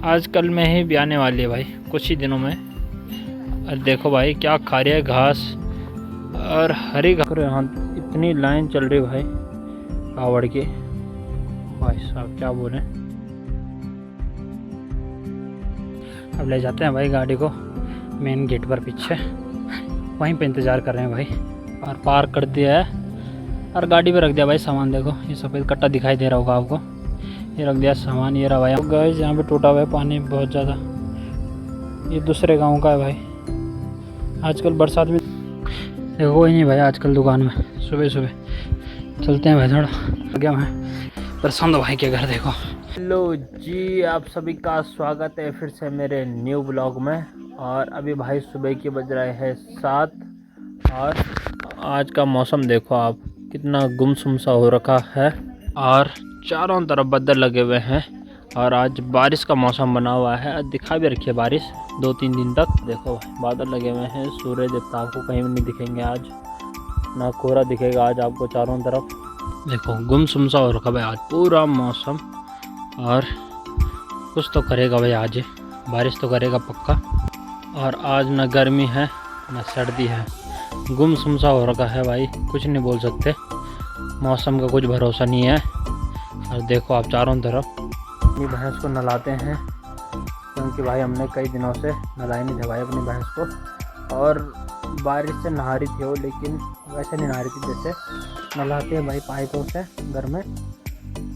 आजकल में ही भी आने वाली है भाई, कुछ ही दिनों में। और देखो भाई क्या खा रही है घास और हरी घास। यहाँ इतनी लाइन चल रही भाई कावड़ की, भाई साहब क्या बोले। अब ले जाते हैं भाई गाड़ी को मेन गेट पर, पीछे वहीं पे इंतज़ार कर रहे हैं भाई। और पार्क कर दिया है और गाड़ी पे रख दिया भाई सामान। देखो ये सफ़ेद कट्टा दिखाई दे रहा होगा आपको, ये रख दिया सामान। ये रहा भाई गाइस, यहाँ पे टूटा हुआ है पानी बहुत ज़्यादा। ये दूसरे गांव का है भाई। आजकल बरसात में देखो कोई नहीं भाई आजकल दुकान में। सुबह सुबह चलते हैं भाई, थोड़ा गया मैं प्रशांत भाई के घर। देखो हेलो जी, आप सभी का स्वागत है फिर से मेरे न्यू ब्लॉग में। और अभी भाई सुबह के बज रहे हैं 7 और आज का मौसम देखो आप, कितना गुमसुम सा हो रखा है और चारों तरफ बदल लगे हुए हैं। और आज बारिश का मौसम बना हुआ है, दिखा भी रखी है बारिश 2-3 दिन तक। देखो बादल लगे हुए हैं, सूर्य देवता आपको कहीं भी नहीं दिखेंगे आज, ना कोहरा दिखेगा आज आपको चारों तरफ। देखो गुमसुम सा हो रखा है आज पूरा मौसम। और कुछ तो करेगा भाई आज, बारिश तो करेगा पक्का। और आज ना गर्मी है ना सर्दी है, गुमसुम सा हो रखा है भाई, कुछ नहीं बोल सकते। मौसम का कुछ भरोसा नहीं है। और देखो आप चारों तरफ अपनी भैंस को नहलाते हैं, क्योंकि भाई हमने कई दिनों से नहलाए नहीं थे भाई अपनी भैंस को। और बारिश से नहा रही थी वो, लेकिन वैसे नहीं नहा रही थी जैसे नहलाते हैं भाई पाइपों से घर में।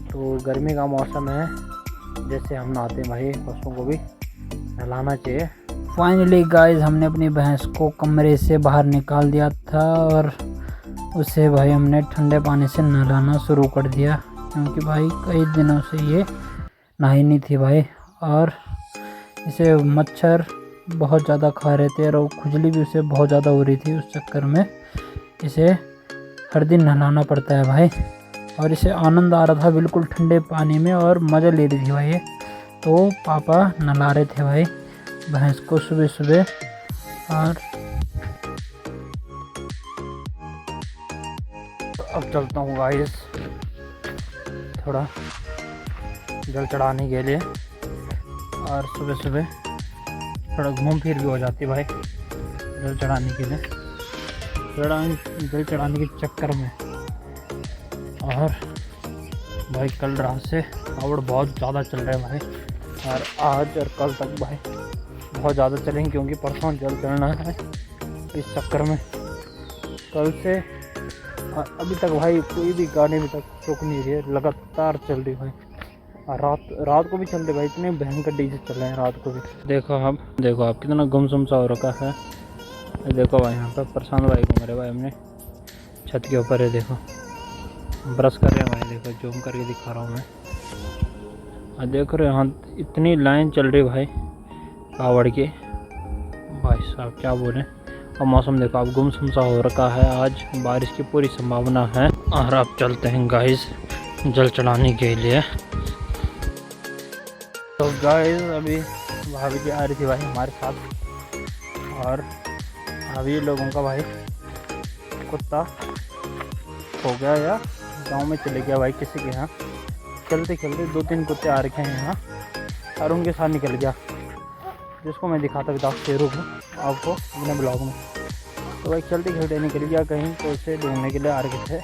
तो गर्मी का मौसम है, जैसे हम नहाते हैं भाई पशुओं को भी नहलाना चाहिए। फाइनली गाइस हमने अपनी भैंस को कमरे से बाहर निकाल दिया था और उसे भाई हमने ठंडे पानी से नहलाना शुरू कर दिया, क्योंकि भाई कई दिनों से ये नहाई नहीं थी भाई। और इसे मच्छर बहुत ज़्यादा खा रहे थे और खुजली भी उसे बहुत ज़्यादा हो रही थी। उस चक्कर में इसे हर दिन नहलाना पड़ता है भाई। और इसे आनंद आ रहा था बिल्कुल ठंडे पानी में और मज़ा ले रही थी भाई ये। तो पापा नहला रहे थे भाई भैंस को सुबह सुबह। और अब चलता हूँ गाइस थोड़ा जल चढ़ाने के लिए। और सुबह सुबह थोड़ा घूम फिर भी हो जाती है भाई जल चढ़ाने के लिए, जल चढ़ाने के चक्कर में। और भाई कल रात से कावड़ बहुत ज़्यादा चल रहे हैं भाई, और आज और कल तक भाई बहुत ज़्यादा चलेंगे, क्योंकि परसों जल चढ़ना है। इस चक्कर में कल से अभी तक भाई कोई भी गाड़ी अभी तक रुक नहीं रही है, लगातार चल रही भाई। और रात को भी चल रही भाई, इतने भयंकर डीजे चल रहे हैं रात को भी। देखो आप कितना गुमसुम सा हो रखा है। देखो भाई यहाँ पर प्रशांत भाई घूम रहे भाई, हमने छत के ऊपर है। देखो ब्रश कर रहे हैं भाई, देखो जूम करके दिखा रहा हूँ मैं। और देख रहे हो यहाँ इतनी लाइन चल रही भाई कावड़ की, भाई साहब क्या बोले। और मौसम देखो आप गुमसुम सा हो रखा है, आज बारिश की पूरी संभावना है। और अब चलते हैं गाइस जल चढ़ाने के लिए। तो गाइस अभी भाभी जी आ रही थी भाई हमारे साथ। और अभी लोगों का भाई कुत्ता हो गया या गांव में चले गया भाई किसी के यहाँ, चलते चलते 2-3 कुत्ते आ रखे हैं यहाँ और उनके साथ निकल गया, जिसको मैं दिखाता था शेरों को आपको अपने ब्लॉग में। तो भाई चलते खेलते निकल गया कहीं, तो उसे ढूंढने के लिए आ रखे थे।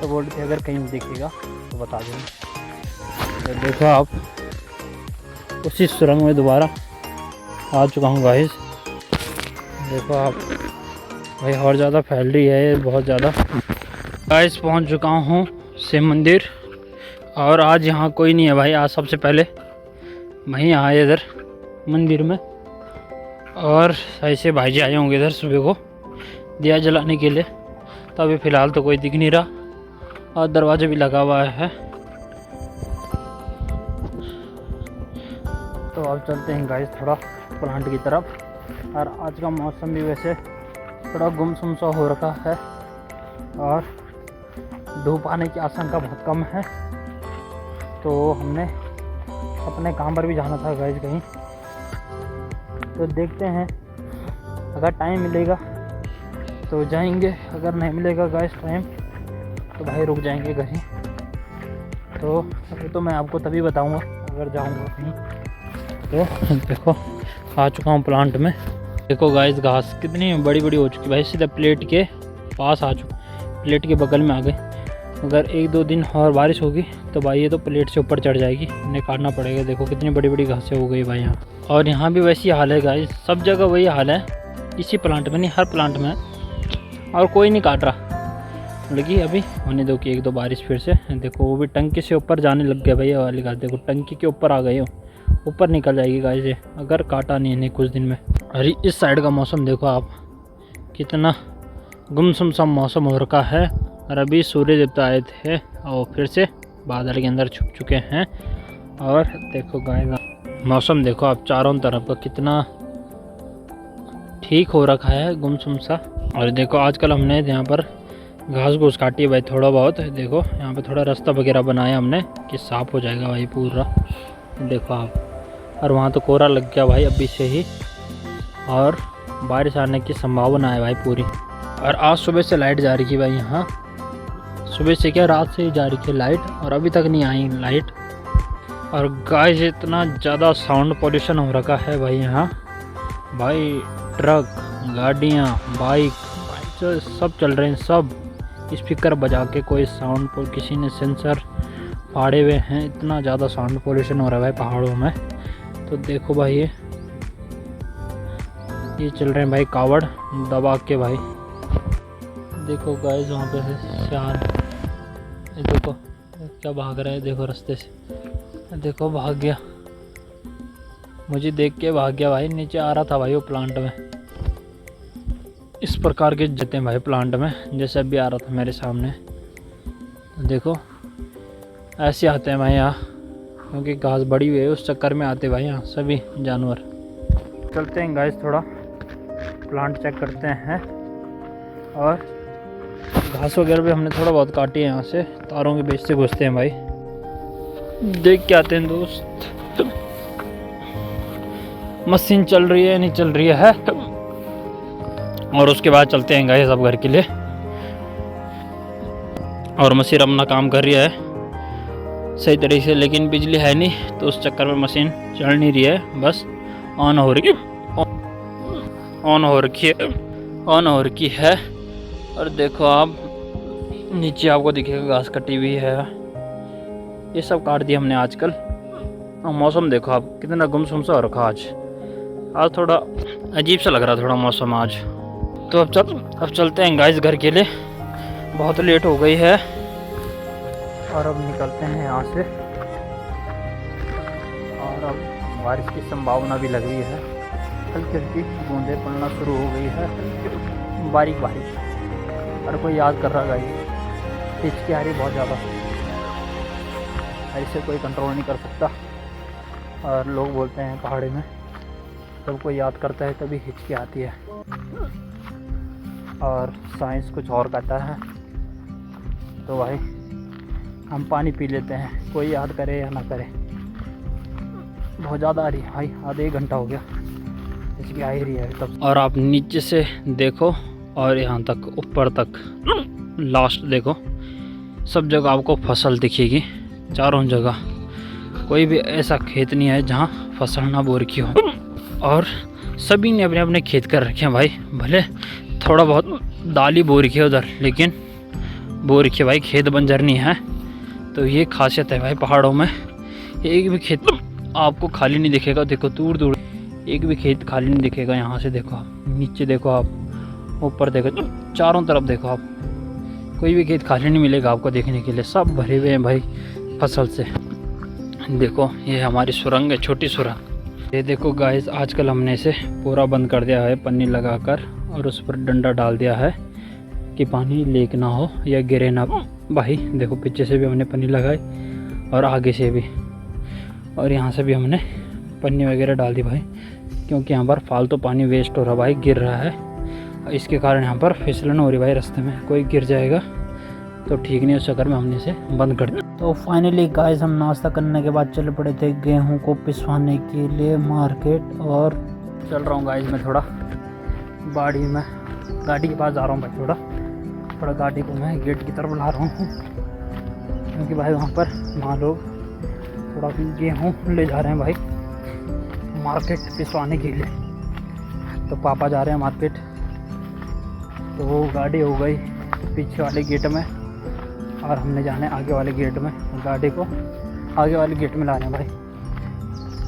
तो बोल रहे थे अगर कहीं दिखेगा तो बता देंगे। तो देखो आप उसी सुरंग में दोबारा आ चुका हूँ गाइस। देखो आप भाई और ज़्यादा फैल रही है ये, बहुत ज़्यादा। गाइस पहुँच चुका हूँ शिव मंदिर, और आज यहाँ कोई नहीं है भाई। आज सबसे पहले वहीं आए इधर मंदिर में, और ऐसे भाई जी आए होंगे इधर सुबह को दिया जलाने के लिए। तो अभी फ़िलहाल तो कोई दिख नहीं रहा, और दरवाज़ा भी लगा हुआ है। तो अब चलते हैं गाइस थोड़ा प्लांट की तरफ। और आज का मौसम भी वैसे थोड़ा गुमसुम सा हो रखा है, और धूप आने की आशंका बहुत कम है। तो हमने अपने काम पर भी जाना था गाइस कहीं, तो देखते हैं अगर टाइम मिलेगा तो जाएंगे, अगर नहीं मिलेगा गाइस टाइम तो भाई रुक जाएंगे घर ही। तो अभी तो मैं आपको तभी बताऊंगा अगर जाऊंगा कहीं। तो देखो आ चुका हूँ प्लांट में। देखो गाइस घास कितनी बड़ी बड़ी हो चुकी भाई, सीधा प्लेट के पास आ चुका, प्लेट के बगल में आ गए। अगर 1-2 दिन और बारिश होगी तो भाई ये तो प्लेट से ऊपर चढ़ जाएगी, इन्हें काटना पड़ेगा। देखो कितनी बड़ी बड़ी घासें हो गई भाई यहाँ। और यहाँ भी वैसी हाल है गाइस, सब जगह वही हाल है, इसी प्लांट में नहीं हर प्लांट में, और कोई नहीं काट रहा। लगी अभी होने दो कि 1-2 बारिश फिर से। देखो वो भी टंकी से ऊपर जाने लग गया भैया वाली घास, देखो टंकी के ऊपर आ गए हो, ऊपर निकल जाएगी गाइस ये अगर काटा नहीं कुछ दिन में। अरे इस साइड का मौसम देखो आप, कितना गुमसुम सा मौसम हो रखा है। और अभी सूर्य देवता आए थे और फिर से बादल के अंदर छुप चुके हैं। और देखो गाइस मौसम देखो आप, चारों तरफ का कितना ठीक हो रखा है, गुमसुम सा। और देखो आजकल हमने यहाँ पर घास घूस काटी है भाई थोड़ा बहुत। देखो यहाँ पे थोड़ा रास्ता वगैरह बनाया हमने कि साफ़ हो जाएगा भाई पूरा, देखो आप। और वहाँ तो कोहरा लग गया भाई अभी से ही, और बारिश आने की संभावना है भाई पूरी। और आज सुबह से लाइट जा रही है भाई यहाँ, सुबह से क्या रात से ही जा रही है लाइट, और अभी तक नहीं आई लाइट। और गाइस इतना ज़्यादा साउंड पोल्यूशन हो रखा है भाई यहाँ, भाई ट्रक, गाड़ियाँ, बाइक सब चल रहे हैं, सब स्पीकर बजा के कोई साउंड पर, किसी ने सेंसर फाड़े हुए हैं, इतना ज़्यादा साउंड पोल्यूशन हो रहा है भाई पहाड़ों में। तो देखो भाई ये चल रहे हैं भाई कावड़ दबा के भाई। देखो गाइस वहाँ पे है सियार, ये देखो क्या भाग रहा है, देखो रास्ते से, देखो भाग गया, मुझे देख के भाग गया भाई, नीचे आ रहा था भाई वो प्लांट में। इस प्रकार के जते हैं भाई प्लांट में, जैसे अभी आ रहा था मेरे सामने। देखो ऐसे आते हैं भाई यहाँ, क्योंकि घास बड़ी हुई है उस चक्कर में आते भाई यहाँ सभी जानवर। चलते हैं गाइस थोड़ा प्लांट चेक करते हैं। और घास वगैरह भी हमने थोड़ा बहुत काटी है यहाँ से, तारों के बीच से घुसते हैं भाई, देख के आते हैं दोस्त मशीन चल रही है नहीं चल रही है। और उसके बाद चलते हैं गाइस सब घर के लिए। और मशीन अपना काम कर रही है सही तरीके से, लेकिन बिजली है नहीं तो उस चक्कर में मशीन चल नहीं रही है, बस ऑन हो रही ऑन हो रखी है। और देखो आप नीचे आपको दिखेगा घास कटी हुई है, ये सब काट दिया हमने आजकल। और मौसम देखो आप कितना गुमसुम सा हो रखा आज थोड़ा अजीब सा लग रहा थोड़ा मौसम आज। तो अब चलते हैं गाइस घर के लिए, बहुत लेट हो गई है। और अब निकलते हैं यहाँ से। और अब बारिश की संभावना भी लग रही है, हल्की हल्की बूंदें पड़ना शुरू हो गई है, बारीक बारीक। और कोई याद कर रहा गाइस, हिचकी आ रही बहुत ज़्यादा, ऐसे कोई कंट्रोल नहीं कर सकता। और लोग बोलते हैं पहाड़ी में जब कोई याद करता है तभी हिचकी आती है, और साइंस कुछ और कहता है। तो भाई हम पानी पी लेते हैं, कोई याद करे या ना करे। बहुत ज़्यादा आ रही है भाई, आधे 1 घंटा हो गया हिचकी आ ही रही है तब। और आप नीचे से देखो और यहाँ तक ऊपर तक लास्ट देखो, सब जगह आपको फसल दिखेगी, चारों जगह कोई भी ऐसा खेत नहीं है जहाँ फसल ना बो रखी हो। और सभी ने अपने अपने खेत कर रखे हैं भाई, भले थोड़ा बहुत दाल ही बो रखी है उधर, लेकिन बो रखी है भाई, खेत बंजर नहीं है। तो ये खासियत है भाई पहाड़ों में, एक भी खेत आपको खाली नहीं दिखेगा। देखो दूर दूर एक भी खेत खाली नहीं दिखेगा। यहाँ से देखो आप, नीचे देखो आप, ऊपर देखो, चारों तरफ देखो आप, कोई भी खेत खाली नहीं मिलेगा आपको देखने के लिए, सब भरे हुए हैं भाई फसल से। देखो ये हमारी सुरंग है, छोटी सुरंग। ये देखो गाइस आजकल हमने इसे पूरा बंद कर दिया है पन्नी लगाकर, और उस पर डंडा डाल दिया है कि पानी लीक ना हो या गिरे ना भाई। देखो पीछे से भी हमने पन्नी लगाई और आगे से भी, और यहाँ से भी हमने पन्नी वगैरह डाल दी भाई, क्योंकि यहाँ पर फालतू पानी वेस्ट हो रहा भाई, गिर रहा है। इसके कारण यहाँ पर फिसलन हो रही भाई, रास्ते में कोई गिर जाएगा तो ठीक नहीं, उस चक्कर में हमने इसे बंद कर दिया। तो फाइनली गाइस हम नाश्ता करने के बाद चल पड़े थे गेहूं को पिसवाने के लिए मार्केट। और चल रहा हूँ गाइस मैं थोड़ा बाड़ी में, गाड़ी के पास जा रहा हूँ भाई, थोड़ा गाड़ी को मैं गेट की तरफ ला रहा हूँ, क्योंकि भाई वहाँ पर माँ लोग थोड़ा गेहूँ ले जा रहे हैं भाई, मार्केट भिजवाने के लिए। तो पापा जा रहे हैं मार्केट, तो वो गाड़ी हो गई पीछे वाले गेट में और हमने जाना है आगे वाले गेट में। गाड़ी को आगे वाले गेट में लाना है भाई,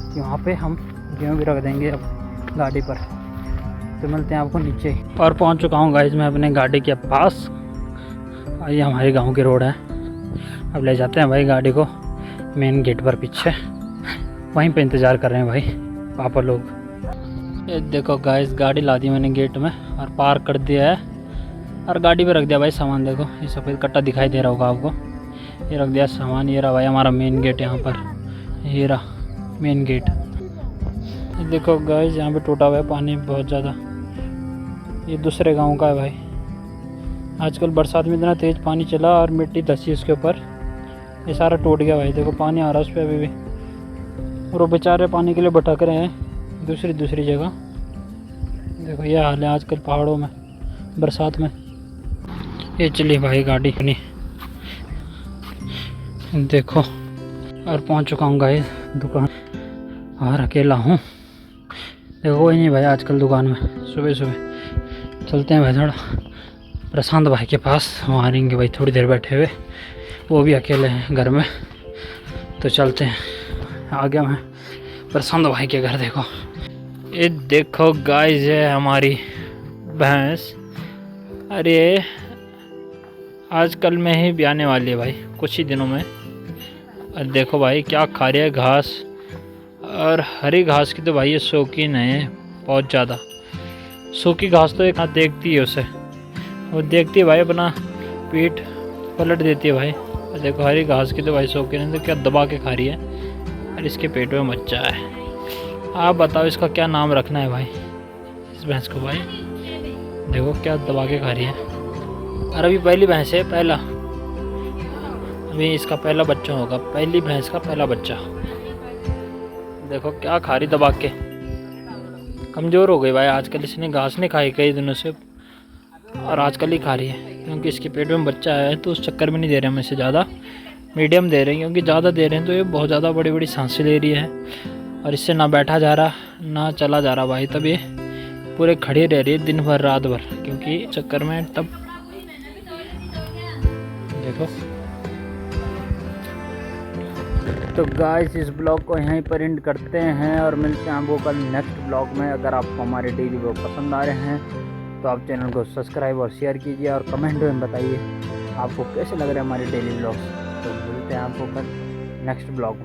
कि वहाँ पे हम गेहूँ भी रख देंगे अब गाड़ी पर। तो मिलते हैं आपको नीचे। और पहुँच चुका हूँ गाइस मैं अपने गाड़ी के पास। ये हमारे गांव की रोड है। अब ले जाते हैं भाई गाड़ी को मेन गेट पर पीछे, वहीं पे इंतज़ार कर रहे हैं भाई पापा लोग। ये देखो गाइस गाड़ी ला दी मैंने गेट में और पार्क कर दिया है और गाड़ी पे रख दिया भाई सामान। देखो ये सफ़ेद कट्टा दिखाई दे रहा होगा आपको, ये रख दिया सामान। ये रहा भाई हमारा मेन गेट यहाँ पर, ये रहा मेन गेट। ये देखो गाइस यहाँ पे टूटा हुआ है पानी बहुत ज़्यादा, ये दूसरे गांव का है भाई। आजकल बरसात में इतना तेज़ पानी चला और मिट्टी धसी उसके ऊपर, ये सारा टूट गया भाई। देखो पानी आ रहा है उस पर अभी भी, और वो बेचारे पानी के लिए भटक रहे हैं दूसरी जगह। देखो ये हाल है आजकल पहाड़ों में बरसात में। ये चली भाई गाड़ी अपनी, देखो। और पहुंच चुका हूँ गाइस दुकान, और अकेला हूँ। देखो कोई नहीं भाई आजकल दुकान में। सुबह चलते हैं भाई थोड़ा प्रशांत भाई के पास, वहाँ रहेंगे भाई थोड़ी देर बैठे हुए, वो भी अकेले हैं घर में। तो चलते हैं, आ गया मैं प्रशांत भाई के घर। देखो ये देखो गाइस है हमारी भैंस, अरे आजकल में ही ब्याने वाली है भाई कुछ ही दिनों में। और देखो भाई क्या खा रही है घास, और हरी घास की तो भाई ये शौकीन है बहुत ज़्यादा। सूखी घास तो एक हाथ देखती है उसे, वो देखती है भाई अपना पीठ पलट देती है भाई। और देखो हरी घास की तो भाई शौकीन है, तो क्या दबा के खा रही है। और इसके पेट में बच्चा है। आप बताओ इसका क्या नाम रखना है भाई इस भैंस को भाई। देखो क्या दबा के खा रही है। और अभी पहली भैंस है, पहला, अभी इसका पहला बच्चा होगा, पहली भैंस का पहला बच्चा। देखो क्या खा रही दबा के, कमज़ोर हो गई भाई आजकल। इसने घास नहीं खाई कई दिनों से, और आजकल ही खा रही है क्योंकि इसके पेट में बच्चा है। तो उस चक्कर में नहीं दे रहे हम इसे ज़्यादा, मीडियम दे रहे हैं। क्योंकि ज़्यादा दे रहे हैं तो ये बहुत ज़्यादा बड़ी बड़ी सांसें ले रही है, और इससे ना बैठा जा रहा ना चला जा रहा भाई। तब ये पूरे खड़ी रह रही है दिन भर रात भर, क्योंकि चक्कर में तब देखो। तो गाइस इस ब्लॉग को यहीं पर एंड करते हैं, और मिलते हैं आपको कल नेक्स्ट ब्लॉग में। अगर आपको हमारे डेली ब्लॉग पसंद आ रहे हैं तो आप चैनल को सब्सक्राइब और शेयर कीजिए, और कमेंट में बताइए आपको कैसे लग रहे हैं हमारे डेली ब्लॉग्स। तो मिलते हैं आपको कल नेक्स्ट ब्लॉग में।